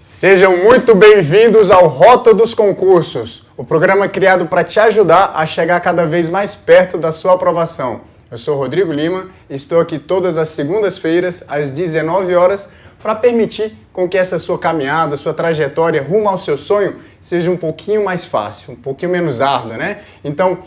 Sejam muito bem-vindos ao Rota dos Concursos, o programa criado para te ajudar a chegar cada vez mais perto da sua aprovação. Eu sou Rodrigo Lima e estou aqui todas as segundas-feiras, às 19 horas, para permitir com que essa sua caminhada, sua trajetória rumo ao seu sonho seja um pouquinho mais fácil, um pouquinho menos árdua, né? Então,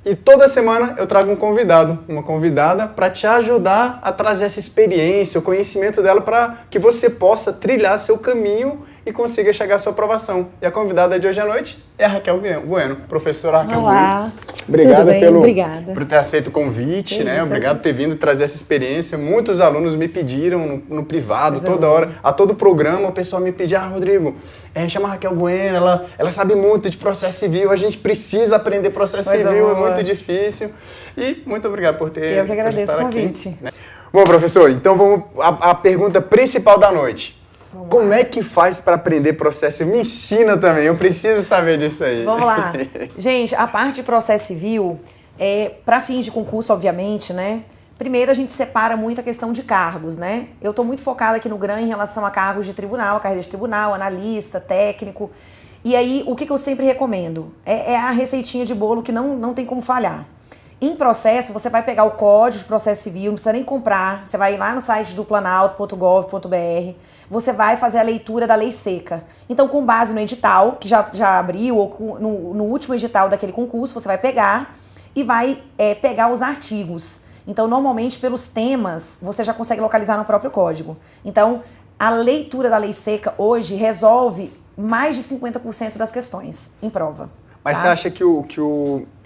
e toda semana eu trago um convidado, uma convidada, para te ajudar a trazer essa experiência, o conhecimento dela, para que você possa trilhar seu caminho e consiga chegar à sua aprovação. E a convidada de hoje à noite é a Raquel Bueno, professora Raquel Bueno. Olá, Obrigada obrigada por ter aceito o convite, né? Obrigado por ter vindo trazer essa experiência. Muitos alunos me pediram no privado, toda hora, a todo programa, o pessoal me pedia, Rodrigo, chama a Raquel Bueno, ela sabe muito de processo civil, a gente precisa aprender processo civil, é muito difícil. E muito obrigado por ter Eu que agradeço o convite. Aqui, né? Bom, professor, então vamos à pergunta principal da noite. Como é que faz para aprender processo? Me ensina também, eu preciso saber disso aí. Vamos lá. Gente, a parte de processo civil, para fins de concurso, obviamente, né? Primeiro, a gente separa muito a questão de cargos, né? Eu estou muito focada aqui no GRAN em relação a cargos de tribunal, carreira de tribunal, analista, técnico. E aí, o que eu sempre recomendo? É a receitinha de bolo que não tem como falhar. Em processo, você vai pegar o código de processo civil, não precisa nem comprar, você vai lá no site do planalto.gov.br, você vai fazer a leitura da lei seca. Então, com base no edital, que já abriu, ou no último edital daquele concurso, você vai pegar e vai pegar os artigos. Então, normalmente, pelos temas, você já consegue localizar no próprio código. Então, a leitura da lei seca hoje resolve mais de 50% das questões em prova. Mas você acha que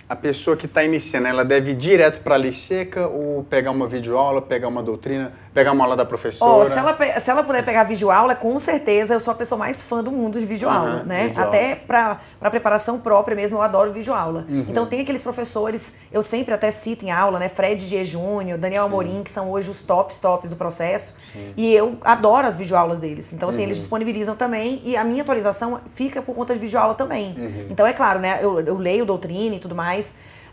a pessoa que está iniciando, ela deve ir direto para a lei seca ou pegar uma videoaula, pegar uma doutrina, pegar uma aula da professora? Se ela puder pegar videoaula, com certeza eu sou a pessoa mais fã do mundo de videoaula, né? Videoaula. Até para preparação própria mesmo, eu adoro videoaula. Então tem aqueles professores, eu sempre até cito em aula, né? Fred G. Júnior, Daniel Amorim, que são hoje os tops do processo. Sim. E eu adoro as videoaulas deles. Então assim, eles disponibilizam também e a minha atualização fica por conta de videoaula também. Então é claro, né? Eu leio doutrina e tudo mais.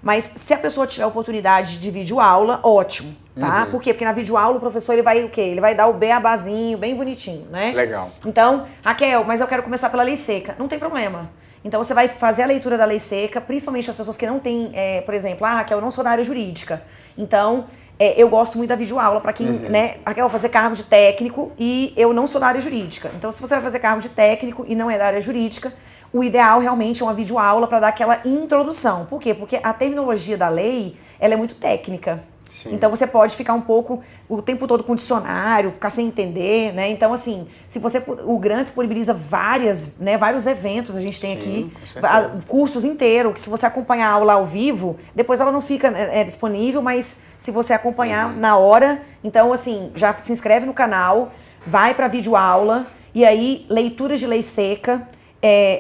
Mas se a pessoa tiver oportunidade de videoaula, ótimo, tá? Por quê? Porque na videoaula o professor ele vai o quê? Ele vai dar o beabazinho, bem bonitinho, né? Legal. Então, Raquel, mas eu quero começar pela lei seca. Não tem problema. Então você vai fazer a leitura da lei seca, principalmente as pessoas que não têm, por exemplo, Raquel, eu não sou da área jurídica. Então, eu gosto muito da videoaula para quem, né? Raquel, eu vou fazer cargo de técnico e eu não sou da área jurídica. Então, se você vai fazer cargo de técnico e não é da área jurídica, o ideal realmente é uma videoaula para dar aquela introdução. Por quê? Porque a terminologia da lei, ela é muito técnica. Sim. Então você pode ficar um pouco o tempo todo com dicionário, ficar sem entender, né? Então assim, o GRAN disponibiliza vários eventos, a gente tem aqui, cursos inteiros, que se você acompanhar a aula ao vivo, depois ela não fica disponível, mas se você acompanhar na hora, então assim, já se inscreve no canal, vai para a videoaula e aí leituras de lei seca.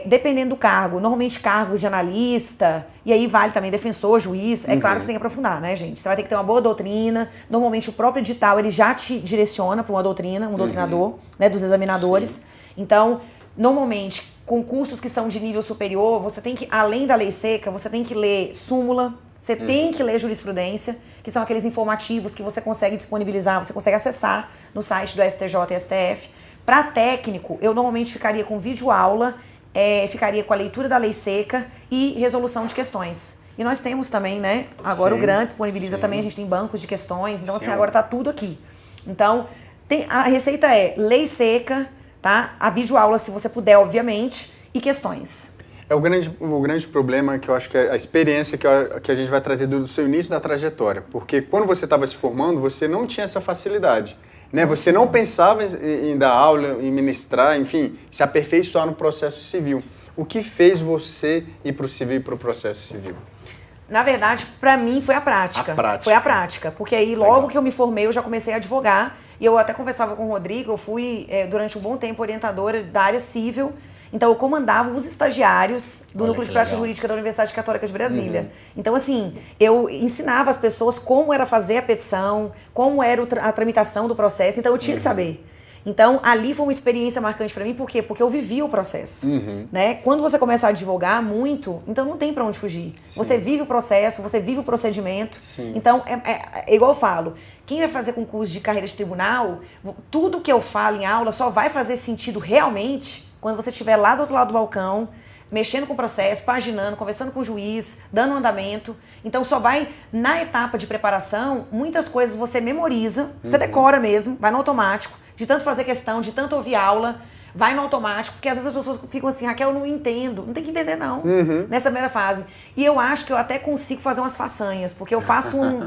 Dependendo do cargo, normalmente cargos de analista, e aí vale também defensor, juiz, claro que você tem que aprofundar, né, gente? Você vai ter que ter uma boa doutrina, normalmente o próprio edital, ele já te direciona para uma doutrina, um doutrinador, né, dos examinadores. Sim. Então, normalmente, concursos que são de nível superior, você tem que, além da lei seca, você tem que ler súmula, você tem que ler jurisprudência, que são aqueles informativos que você consegue disponibilizar, você consegue acessar no site do STJ e STF. Para técnico, eu normalmente ficaria com videoaula, ficaria com a leitura da lei seca e resolução de questões. E nós temos também, né? Agora o GRAN disponibiliza também, a gente tem bancos de questões, então assim, agora tá tudo aqui. Então, a receita é lei seca, tá? A videoaula, se você puder, obviamente, e questões. O grande problema que eu acho que é a experiência que a gente vai trazer do seu início da trajetória. Porque quando você estava se formando, você não tinha essa facilidade. Né? Você não pensava em dar aula, em ministrar, enfim, se aperfeiçoar no processo civil. O que fez você ir para o civil e para o processo civil? Na verdade, para mim foi a prática. Foi a prática. Porque aí, logo que eu me formei, eu já comecei a advogar. E eu até conversava com o Rodrigo, eu fui, durante um bom tempo, orientadora da área civil. Então, eu comandava os estagiários do Núcleo de Prática Jurídica da Universidade Católica de Brasília. Então, assim, eu ensinava as pessoas como era fazer a petição, como era a tramitação do processo. Então, eu tinha que saber. Então, ali foi uma experiência marcante para mim. Por quê? Porque eu vivia o processo. Né? Quando você começa a advogar muito, então não tem para onde fugir. Sim. Você vive o processo, você vive o procedimento. Sim. Então, é igual eu falo. Quem vai fazer concurso de carreira de tribunal, tudo que eu falo em aula só vai fazer sentido realmente quando você estiver lá do outro lado do balcão, mexendo com o processo, paginando, conversando com o juiz, dando andamento. Então só vai, na etapa de preparação, muitas coisas você memoriza, você decora mesmo, vai no automático, de tanto fazer questão, de tanto ouvir aula, vai no automático, porque às vezes as pessoas ficam assim, Raquel, eu não entendo. Não tem que entender, não, nessa primeira fase. E eu acho que eu até consigo fazer umas façanhas, porque eu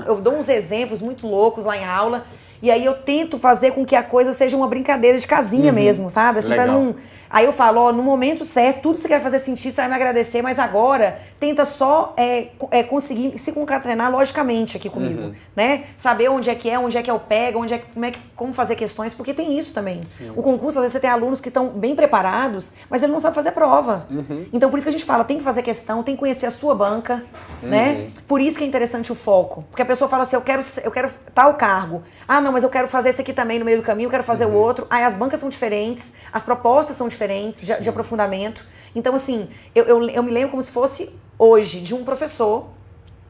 eu dou uns exemplos muito loucos lá em aula, e aí eu tento fazer com que a coisa seja uma brincadeira de casinha mesmo, sabe? Assim, pra não... Aí eu falo, ó, no momento certo, tudo que você quer fazer sentido, você vai me agradecer, mas agora tenta só conseguir se concatenar logicamente aqui comigo, né? Saber onde é que eu pego, como fazer questões, porque tem isso também. Sim. O concurso, às vezes você tem alunos que estão bem preparados, mas ele não sabe fazer prova. Então por isso que a gente fala, tem que fazer questão, tem que conhecer a sua banca, né? Por isso que é interessante o foco, porque a pessoa fala assim, eu quero tal cargo. Ah, não, mas eu quero fazer esse aqui também no meio do caminho, eu quero fazer o outro. Aí as bancas são diferentes, as propostas são diferentes de aprofundamento. Então, assim, eu me lembro como se fosse hoje de um professor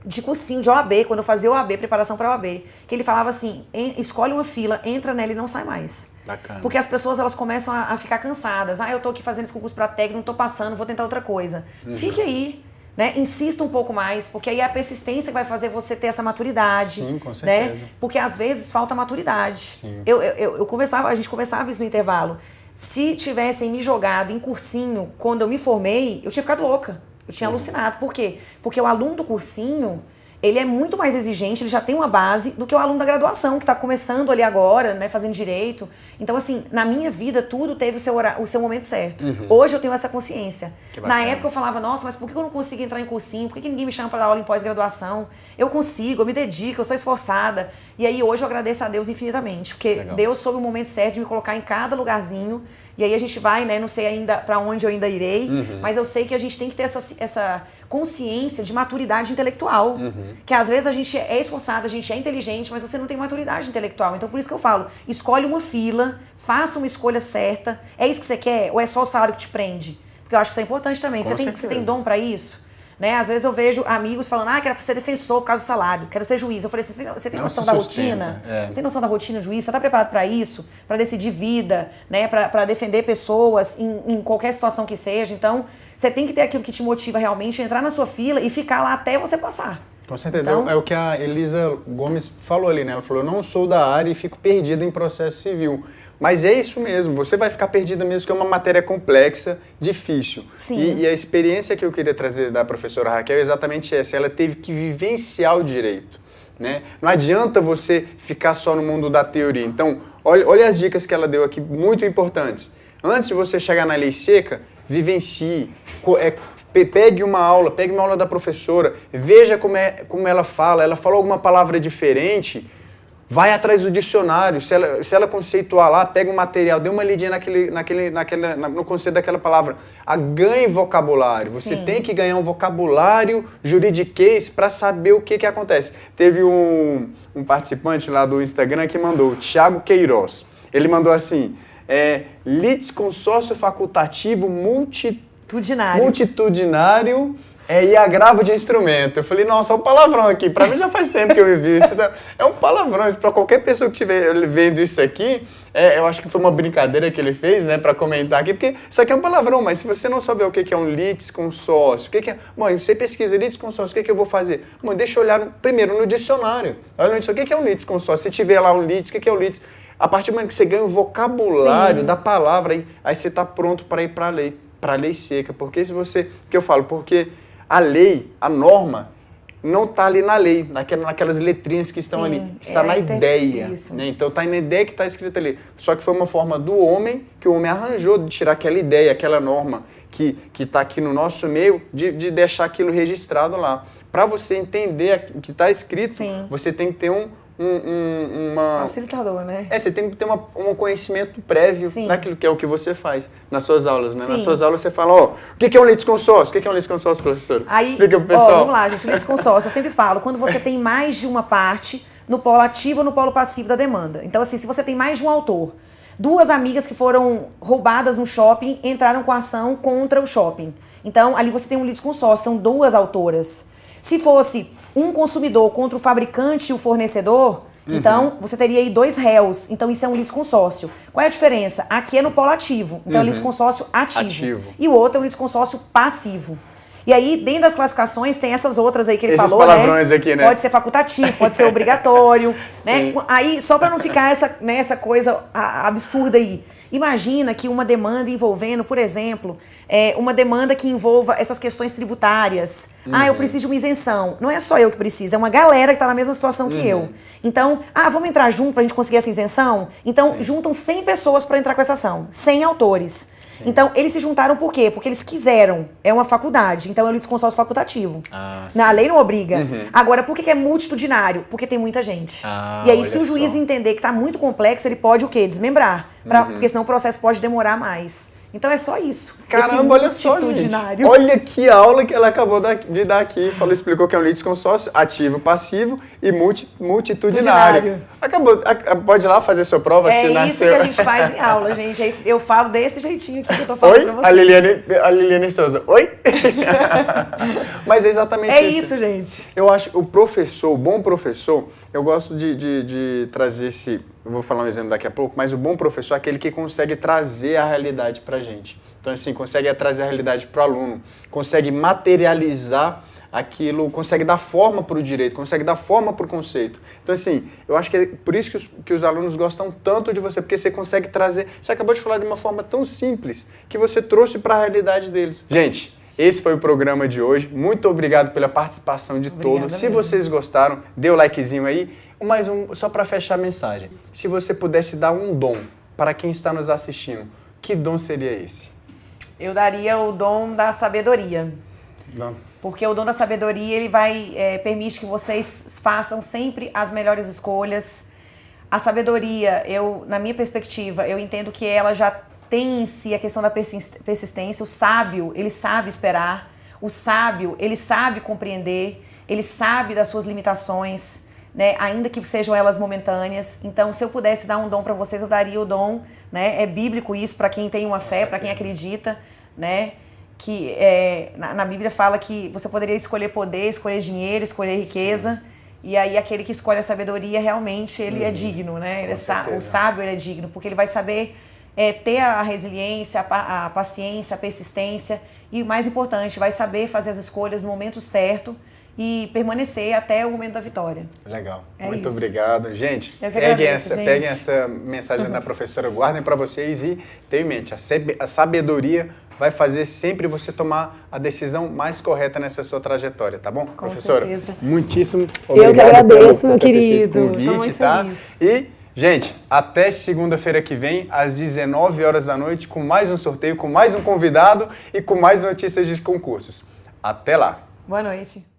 de cursinho de OAB, quando eu fazia OAB, preparação para OAB, que ele falava assim, escolhe uma fila, entra nela e não sai mais. Bacana. Porque as pessoas, elas começam a ficar cansadas. Ah, eu tô aqui fazendo esse concurso para técnico, não tô passando, vou tentar outra coisa. Fique aí. Né? Insista um pouco mais, porque aí é a persistência que vai fazer você ter essa maturidade. Sim, com certeza. Né? Porque às vezes falta maturidade. Sim. A gente conversava isso no intervalo. Se tivessem me jogado em cursinho quando eu me formei, eu tinha ficado louca. Eu tinha alucinado. Por quê? Porque o aluno do cursinho, ele é muito mais exigente, ele já tem uma base do que o aluno da graduação, que está começando ali agora, né, fazendo direito. Então, assim, na minha vida, tudo teve o seu momento certo. Hoje eu tenho essa consciência. Na época eu falava, nossa, mas por que eu não consigo entrar em cursinho? Por que ninguém me chama para dar aula em pós-graduação? Eu consigo, eu me dedico, eu sou esforçada. E aí hoje eu agradeço a Deus infinitamente, porque Deus soube o momento certo de me colocar em cada lugarzinho. E aí a gente vai, né, não sei ainda para onde eu ainda irei, mas eu sei que a gente tem que ter essa consciência de maturidade intelectual. Que às vezes a gente é esforçado, a gente é inteligente, mas você não tem maturidade intelectual. Então por isso que eu falo, escolhe uma fila, faça uma escolha certa. É isso que você quer? Ou é só o salário que te prende? Porque eu acho que isso é importante também. Você tem dom para isso? Né? Às vezes eu vejo amigos falando, quero ser defensor por causa do salário, quero ser juiz. Eu falei assim, você tem noção da rotina? Você tem noção da rotina do juiz? Você está preparado para isso? Para decidir vida, né? Para defender pessoas em qualquer situação que seja? Então, você tem que ter aquilo que te motiva realmente, entrar na sua fila e ficar lá até você passar. Com certeza. Então, é o que a Elisa Gomes falou ali, né? Ela falou, eu não sou da área e fico perdida em processo civil. Mas é isso mesmo, você vai ficar perdida mesmo, que é uma matéria complexa, difícil. E a experiência que eu queria trazer da professora Raquel é exatamente essa, ela teve que vivenciar o direito. Né? Não adianta você ficar só no mundo da teoria. Então, olha as dicas que ela deu aqui, muito importantes. Antes de você chegar na lei seca, vivencie, pegue uma aula da professora, veja como ela falou alguma palavra diferente, vai atrás do dicionário, se ela conceituar lá, pega um material, dê uma lidinha no conceito daquela palavra. Ganhe vocabulário. Você tem que ganhar um vocabulário juridiquês para saber o que acontece. Teve um participante lá do Instagram que mandou, o Thiago Queiroz. Ele mandou assim, litisconsórcio facultativo multitudinário e agravo de instrumento. Eu falei, nossa, é um palavrão aqui. Pra mim já faz tempo que eu vivi isso. É um palavrão. Pra qualquer pessoa que estiver vendo isso aqui, eu acho que foi uma brincadeira que ele fez, né, pra comentar aqui, porque isso aqui é um palavrão, mas se você não souber o que é um litisconsórcio, o que é... Bom, você pesquisa litisconsórcio, o que eu vou fazer? Bom, deixa eu olhar primeiro no dicionário. Olha nisso, o que é um litisconsórcio? Se tiver lá um litis, o que é o litis? A partir do momento que você ganha o vocabulário da palavra, aí você tá pronto para ir pra lei seca. Porque se você... que eu falo? Porque a lei, a norma, não está ali na lei, naquelas letrinhas que estão ali. Está na ideia. Né? Então está na ideia que está escrita ali. Só que foi uma forma do homem, que o homem arranjou de tirar aquela ideia, aquela norma que está aqui no nosso meio, de deixar aquilo registrado lá. Para você entender o que está escrito, você tem que ter facilitador, né? Você tem que ter um conhecimento prévio naquilo que é o que você faz nas suas aulas, né? Nas suas aulas você fala, o que é um litisconsórcio? O que é um litisconsórcio, professor? Explica pro pessoal. Vamos lá, gente, litisconsórcio, eu sempre falo, quando você tem mais de uma parte no polo ativo ou no polo passivo da demanda. Então, assim, se você tem mais de um autor, duas amigas que foram roubadas no shopping entraram com ação contra o shopping. Então, ali você tem um litisconsórcio, são duas autoras. Se fosse um consumidor contra o fabricante e o fornecedor, Então, você teria aí 2 réus. Então, isso é um litisconsórcio. Qual é a diferença? Aqui é no polo ativo. Então, é um litisconsórcio ativo. E o outro é um litisconsórcio passivo. E aí, dentro das classificações, tem essas outras aí que ele falou, palavrões aqui, né? Pode ser facultativo, pode ser obrigatório, né? Aí, só para não ficar essa coisa absurda aí. Imagina que uma demanda envolvendo, por exemplo, uma demanda que envolva essas questões tributárias. Eu preciso de uma isenção. Não é só eu que preciso, é uma galera que está na mesma situação que eu. Então, vamos entrar junto para a gente conseguir essa isenção? Então, juntam 100 pessoas para entrar com essa ação, 100 autores. Então, eles se juntaram por quê? Porque eles quiseram. É uma faculdade. Então, é um litisconsórcio facultativo. A lei não obriga. Agora, por que é multitudinário? Porque tem muita gente. E aí, se o juiz entender que está muito complexo, ele pode o quê? Desmembrar. Porque senão o processo pode demorar mais. Então é só isso. Caramba, olha só, gente. Olha que aula que ela acabou de dar aqui. Explicou que é um litisconsórcio ativo, passivo e multitudinário. Acabou. Pode ir lá fazer sua prova. É isso que a gente faz em aula, gente. Eu falo desse jeitinho aqui que eu tô falando pra vocês. A Liliane Souza. Oi? Mas é exatamente isso. É isso, gente. Eu acho o professor, o bom professor, eu gosto de trazer esse... Eu vou falar um exemplo daqui a pouco, mas o bom professor é aquele que consegue trazer a realidade pra gente. Então, assim, consegue trazer a realidade pro aluno, consegue materializar aquilo, consegue dar forma pro direito, consegue dar forma pro conceito. Então, assim, eu acho que é por isso que os alunos gostam tanto de você, porque você consegue trazer... Você acabou de falar de uma forma tão simples que você trouxe pra realidade deles. Gente, esse foi o programa de hoje. Muito obrigado pela participação de todos. Se vocês gostaram, dê o likezinho aí. Mais só para fechar a mensagem. Se você pudesse dar um dom para quem está nos assistindo, que dom seria esse? Eu daria o dom da sabedoria. Não. Porque o dom da sabedoria, ele permite que vocês façam sempre as melhores escolhas. A sabedoria, na minha perspectiva, eu entendo que ela já tem em si a questão da persistência. O sábio, ele sabe esperar. O sábio, ele sabe compreender. Ele sabe das suas limitações, né? Ainda que sejam elas momentâneas. Então, se eu pudesse dar um dom para vocês, eu daria o dom, né? É bíblico isso, para quem tem uma fé, para quem acredita, né? Que na Bíblia fala que você poderia escolher poder, escolher dinheiro, escolher riqueza. Sim. E aí, aquele que escolhe a sabedoria, realmente, ele é digno, né? O sábio, ele é digno, porque ele vai saber ter a resiliência, a paciência, a persistência. E, o mais importante, vai saber fazer as escolhas no momento certo e permanecer até o momento da vitória. Legal. Muito obrigado. Gente, peguem essa mensagem da professora, guardem para vocês e tenham em mente, a sabedoria vai fazer sempre você tomar a decisão mais correta nessa sua trajetória, tá bom? Com professora, certeza. Muitíssimo obrigado. Eu que agradeço, meu por ter querido. Convite, tô muito tá? feliz. E, gente, até segunda-feira que vem, às 19 horas da noite, com mais um sorteio, com mais um convidado e com mais notícias de concursos. Até lá. Boa noite.